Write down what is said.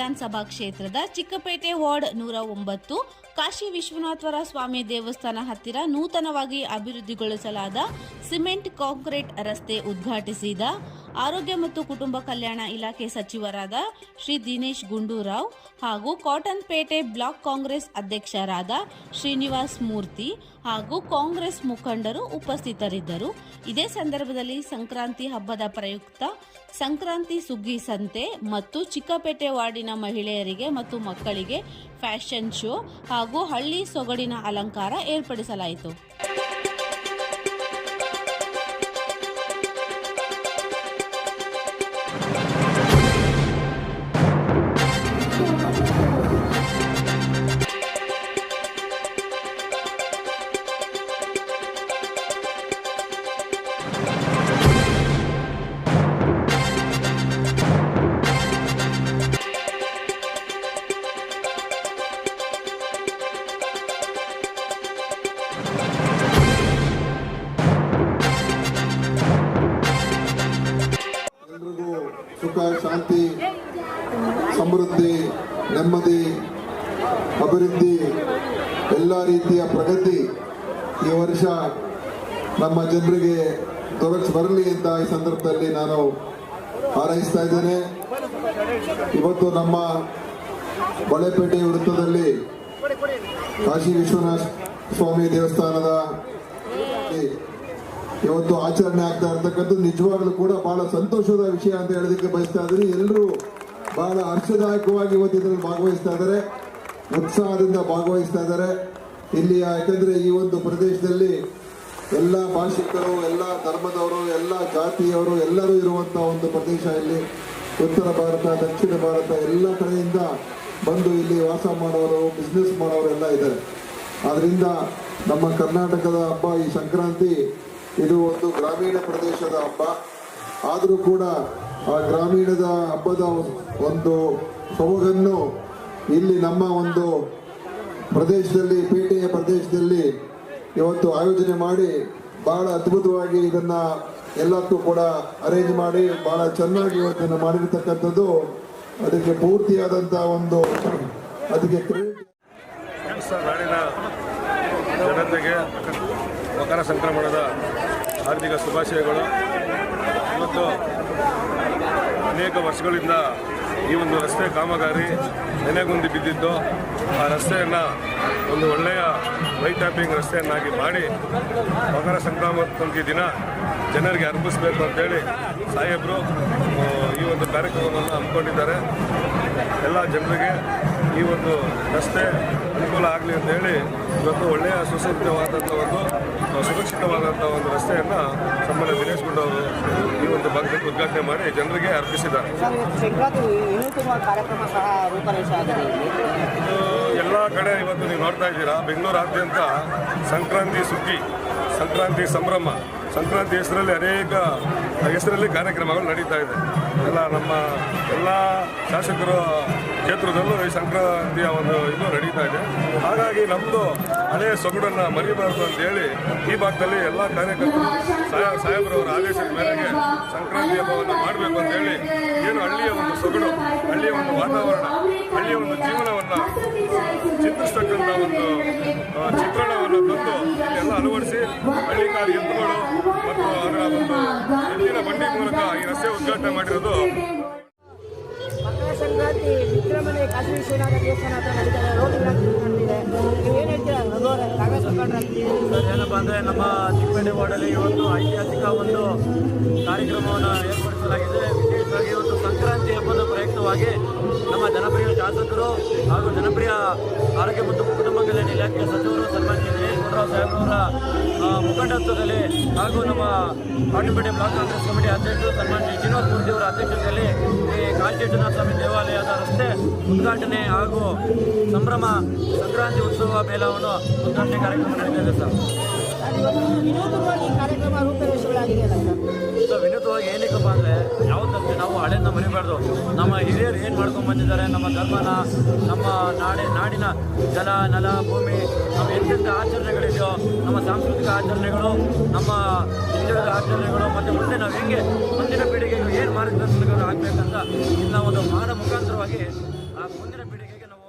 ವಿಧಾನಸಭಾ ಕ್ಷೇತ್ರದ ಚಿಕ್ಕಪೇಟೆ ವಾರ್ಡ್ 109 ಕಾಶಿ ವಿಶ್ವನಾಥರ ಸ್ವಾಮಿ ದೇವಸ್ಥಾನ ಹತ್ತಿರ ನೂತನವಾಗಿ ಅಭಿವೃದ್ಧಿಗೊಳಿಸಲಾದ ಸಿಮೆಂಟ್ ಕಾಂಕ್ರೀಟ್ ರಸ್ತೆ ಉದ್ಘಾಟಿಸಿದ ಆರೋಗ್ಯ ಮತ್ತು ಕುಟುಂಬ ಕಲ್ಯಾಣ ಇಲಾಖೆ ಸಚಿವರಾದ ಶ್ರೀ ದಿನೇಶ್ ಗುಂಡೂರಾವ್ ಹಾಗೂ ಕಾಟನ್ಪೇಟೆ ಬ್ಲಾಕ್ ಕಾಂಗ್ರೆಸ್ ಅಧ್ಯಕ್ಷರಾದ ಶ್ರೀನಿವಾಸ್ ಮೂರ್ತಿ ಹಾಗೂ ಕಾಂಗ್ರೆಸ್ ಮುಖಂಡರು ಉಪಸ್ಥಿತರಿದ್ದರು. ಇದೇ ಸಂದರ್ಭದಲ್ಲಿ ಸಂಕ್ರಾಂತಿ ಹಬ್ಬದ ಪ್ರಯುಕ್ತ ಸಂಕ್ರಾಂತಿ ಸುಗ್ಗಿ ಸಂತೆ ಮತ್ತು ಚಿಕ್ಕಪೇಟೆ ವಾರ್ಡಿನ ಮಹಿಳೆಯರಿಗೆ ಮತ್ತು ಮಕ್ಕಳಿಗೆ ಫ್ಯಾಷನ್ ಶೋ ಹಾಗೂ ಹಳ್ಳಿ ಸೊಗಡಿನ ಅಲಂಕಾರ ಏರ್ಪಡಿಸಲಾಯಿತು. ಸುಖ, ಶಾಂತಿ, ಸಮೃದ್ಧಿ, ನೆಮ್ಮದಿ, ಅಭಿವೃದ್ಧಿ, ಎಲ್ಲ ರೀತಿಯ ಪ್ರಗತಿ ಈ ವರ್ಷ ನಮ್ಮ ಜನರಿಗೆ ಬರಲಿ ಅಂತ ಈ ಸಂದರ್ಭದಲ್ಲಿ ನಾನು ಹಾರೈಸ್ತಾ ಇದ್ದೇನೆ. ಇವತ್ತು ನಮ್ಮ ಬಳೆಪೇಟೆ ವೃತ್ತದಲ್ಲಿ ಕಾಶಿ ವಿಶ್ವನಾಥ ಸ್ವಾಮಿ ದೇವಸ್ಥಾನದ ಇವತ್ತು ಆಚರಣೆ ಆಗ್ತಾ ಇರ್ತಕ್ಕಂಥದ್ದು ನಿಜವಾಗ್ಲೂ ಕೂಡ ಬಹಳ ಸಂತೋಷದ ವಿಷಯ ಅಂತ ಹೇಳೋದಕ್ಕೆ ಬಯಸ್ತಾ ಇದ್ದೀನಿ. ಎಲ್ಲರೂ ಬಹಳ ಹರ್ಷದಾಯಕವಾಗಿ ಇವತ್ತು ಇದರಲ್ಲಿ ಭಾಗವಹಿಸ್ತಾ ಇದ್ದಾರೆ, ಉತ್ಸಾಹದಿಂದ ಭಾಗವಹಿಸ್ತಾ ಇದ್ದಾರೆ. ಇಲ್ಲಿ ಯಾಕಂದ್ರೆ ಈ ಒಂದು ಪ್ರದೇಶದಲ್ಲಿ ಎಲ್ಲ ಭಾಷಿಕರು, ಎಲ್ಲ ಧರ್ಮದವರು, ಎಲ್ಲ ಜಾತಿಯವರು ಎಲ್ಲರೂ ಇರುವಂತಹ ಒಂದು ಪ್ರದೇಶ. ಇಲ್ಲಿ ಉತ್ತರ ಭಾರತ, ದಕ್ಷಿಣ ಭಾರತ ಎಲ್ಲ ಕಡೆಯಿಂದ ಬಂದು ಇಲ್ಲಿ ವಾಸ ಮಾಡೋರು, ಬಿಸ್ನೆಸ್ ಮಾಡೋರು ಎಲ್ಲ ಇದ್ದಾರೆ. ಆದ್ರಿಂದ ನಮ್ಮ ಕರ್ನಾಟಕದ ಹಬ್ಬ ಈ ಸಂಕ್ರಾಂತಿ ಇದು ಒಂದು ಗ್ರಾಮೀಣ ಪ್ರದೇಶದ ಹಬ್ಬ. ಆದರೂ ಕೂಡ ಆ ಗ್ರಾಮೀಣದ ಹಬ್ಬದ ಒಂದು ಸೊಬಗನ್ನು ಇಲ್ಲಿ ನಮ್ಮ ಒಂದು ಪ್ರದೇಶದಲ್ಲಿ, ಪೇಟೆಯ ಪ್ರದೇಶದಲ್ಲಿ ಇವತ್ತು ಆಯೋಜನೆ ಮಾಡಿ ಬಹಳ ಅದ್ಭುತವಾಗಿ ಇದನ್ನ ಎಲ್ಲಕ್ಕೂ ಕೂಡ ಅರೇಂಜ್ ಮಾಡಿ ಬಹಳ ಚೆನ್ನಾಗಿ ಇವತ್ತನ್ನು ಮಾಡಿರ್ತಕ್ಕಂಥದ್ದು. ಅದಕ್ಕೆ ಪೂರ್ತಿಯಾದಂತಹ ಒಂದು ಅದಕ್ಕೆ ನಾಡಿನ ಜನತೆಗೆ ಮಕರ ಸಂಕ್ರಮಣದ ಹಾರ್ದಿಕ ಶುಭಾಶಯಗಳು. ಇವತ್ತು ಅನೇಕ ವರ್ಷಗಳಿಂದ ಈ ಒಂದು ರಸ್ತೆ ಕಾಮಗಾರಿ ನೆನೆಗುಂದಿ ಬಿದ್ದಿದ್ದು, ಆ ರಸ್ತೆಯನ್ನು ಒಂದು ಒಳ್ಳೆಯ ವೈಟ್ ಟ್ಯಾಪಿಂಗ್ ರಸ್ತೆಯನ್ನಾಗಿ ಮಾಡಿ ಮಕರ ಸಂಕ್ರಾಂತಿ ದಿನ ಜನರಿಗೆ ಅರ್ಪಿಸಬೇಕು ಅಂತೇಳಿ ಸಾಹೇಬರು ಈ ಒಂದು ಕಾರ್ಯಕ್ರಮವನ್ನು ಹಮ್ಮಿಕೊಂಡಿದ್ದಾರೆ. ಎಲ್ಲ ಜನರಿಗೆ ಈ ಒಂದು ರಸ್ತೆ ಅನುಕೂಲ ಆಗಲಿ ಅಂತೇಳಿ ಇವತ್ತು ಒಳ್ಳೆಯ ಸುಸಜ್ಜಿತವಾದಂಥ ಸುರಕ್ಷಿತವಾದಂಥ ಒಂದು ರಸ್ತೆಯನ್ನು ಸನ್ಮಾನ್ಯ ದಿನೇಶ್ ಗುಂಡೂರಾವ್ ಈ ಒಂದು ಭಾಗದಲ್ಲಿ ಉದ್ಘಾಟನೆ ಮಾಡಿ ಜನರಿಗೆ ಅರ್ಪಿಸಿದ್ದಾರೆ. ಎಲ್ಲ ಕಡೆ ಇವತ್ತು ನೀವು ನೋಡ್ತಾ ಇದ್ದೀರಾ, ಬೆಂಗಳೂರಾದ್ಯಂತ ಸಂಕ್ರಾಂತಿ ಸುಗ್ಗಿ, ಸಂಕ್ರಾಂತಿ ಸಂಭ್ರಮ, ಸಂಕ್ರಾಂತಿ ಹೆಸರಲ್ಲಿ ಕಾರ್ಯಕ್ರಮಗಳು ನಡೀತಾ ಇದೆ. ನಮ್ಮ ಎಲ್ಲ ಶಾಸಕರ ಕ್ಷೇತ್ರದಲ್ಲೂ ಈ ಸಂಕ್ರಾಂತಿಯ ಒಂದು ಇದು ನಡೀತಾ ಇದೆ. ಹಾಗಾಗಿ ನಮ್ಮದು ಹಳೆಯ ಸೊಗಡನ್ನು ಮರಿಬಾರ್ದು ಅಂತೇಳಿ ಈ ಭಾಗದಲ್ಲಿ ಎಲ್ಲ ಕಾರ್ಯಕರ್ತರು ಸಾಹೇಬರವರ ಆದೇಶದ ಮೇರೆಗೆ ಸಂಕ್ರಾಂತಿ ಹಬ್ಬವನ್ನು ಮಾಡಬೇಕು ಅಂತೇಳಿ ಏನು ಹಳ್ಳಿಯ ಒಂದು ಸೊಗಡು, ಹಳ್ಳಿಯ ಒಂದು ವಾತಾವರಣ, ಹಳ್ಳಿಯ ಒಂದು ಜೀವನವನ್ನು ಚಿತ್ರಿಸ್ತಕ್ಕಂಥ ಒಂದು ಚಿತ್ರಣವನ್ನು ತಂದು ಎಲ್ಲ ಅಳವಡಿಸಿ ಹಳ್ಳಿಕಾರ್ ಎತ್ತುಗಳು ಮತ್ತು ಅದರ ಒಂದು ಎತ್ತಿನ ಬಂಡಿ ಮೂಲಕ ಈ ರಸ್ತೆ ಉದ್ಘಾಟನೆ ಮಾಡಿರೋದು. ಮಕರ ಸಂಕ್ರಾಂತಿ ವಿಕ್ರಮಣೆ ಕಾಶಿ ವಿಶ್ವನಾಥ ದೇವಸ್ಥಾನ ಹತ್ರ ನಡೀತಾರೆ. ರೋಡ್ ನಡೆದಿದೆ. ನೀವು ಏನು ಹೇಳ್ತೀರಾ ಕಾಂಗ್ರೆಸ್ ಮುಖಂಡರಾಗಿ? ಏನಪ್ಪ ಅಂದರೆ ನಮ್ಮ ಚಿಕ್ಕಪೇಟೆ ವಾರ್ಡಲ್ಲಿ ಇವತ್ತು ಐತಿಹಾಸಿಕ ಒಂದು ಕಾರ್ಯಕ್ರಮವನ್ನು ಏರ್ಪಡಿಸಲಾಗಿದೆ. ವಿಶೇಷವಾಗಿ ಇವತ್ತು ಸಂಕ್ರಾಂತಿ ಹಬ್ಬದ ಪ್ರಯುಕ್ತವಾಗಿ ನಮ್ಮ ಜನಪ್ರಿಯ ಶಾಸಕರು ಹಾಗೂ ಜನಪ್ರಿಯ ಆರೋಗ್ಯ ಮತ್ತು ಕುಟುಂಬ ಕಲ್ಯಾಣ ಇಲಾಖೆಯ ಸಚಿವರು ಸನ್ಮಾನ್ಯ ದಿನೇಶ್ ಗುಂಡೂರಾವ್ ಸಾಹೇಬರವರ ಮುಖಂಡತ್ವದಲ್ಲಿ ಹಾಗೂ ನಮ್ಮ ಕಾಟನ್ಪೇಟೆ ಬ್ಲಾಕ್ ಕಾಂಗ್ರೆಸ್ ಕಮಿಟಿ ಅಧ್ಯಕ್ಷರು ಸನ್ಮಾನ್ಯ ಶ್ರೀನಿವಾಸ್ ಮೂರ್ತಿ ಅವರ ಅಧ್ಯಕ್ಷತೆಯಲ್ಲಿ ಈ ಕಾಶಿ ವಿಶ್ವನಾಥ ಸ್ವಾಮಿ ದೇವಾಲಯದ ರಸ್ತೆ ಉದ್ಘಾಟನೆ ಹಾಗೂ ಸಂಭ್ರಮ ಸಂಕ್ರಾಂತಿ ಉತ್ಸವ ಮೇಳವನ್ನು ಉದ್ಘಾಟನೆ ಕಾರ್ಯಕ್ರಮ ನಡೆದಿದೆ ಸರ್. ವಿನೂತನವಾಗಿ ಕಾರ್ಯಕ್ರಮ ರೂಪರೇಷೆಗಳಾಗಿದೆ ಸರ್. ವಿನೂತವಾಗಿ ಏನಕ್ಕಪ್ಪ ಅಂದರೆ ಯಾವುದಂತೆ ನಾವು ಹಳೆಯನ್ನ ಮರಿಬಾರ್ದು. ನಮ್ಮ ಹಿರಿಯರು ಏನು ಮಾಡ್ಕೊಂಡು ಬಂದಿದ್ದಾರೆ, ನಮ್ಮ ಧರ್ಮನ, ನಮ್ಮ ನಾಡಿನ ಜಲ, ನೆಲ, ಭೂಮಿ, ನಮ್ಮ ಎಂತೆಂಥ ಆಚರಣೆಗಳಿದೆಯೋ, ನಮ್ಮ ಸಾಂಸ್ಕೃತಿಕ ಆಚರಣೆಗಳು, ನಮ್ಮ ಹಿಂದುಳಿದ ಆಚರಣೆಗಳು, ಮತ್ತು ಮುಂದೆ ನಾವು ಹೆಂಗೆ ಮುಂದಿನ ಪೀಳಿಗೆಗೆ ಏನು ಮಾರ್ಗದರ್ಶನಗಳು ಆಗಬೇಕಂತ ಇದನ್ನ ಒಂದು ಮಾಡ ಮುಖಾಂತರವಾಗಿ ಆ ಮುಂದಿನ ಪೀಳಿಗೆಗೆ ನಾವು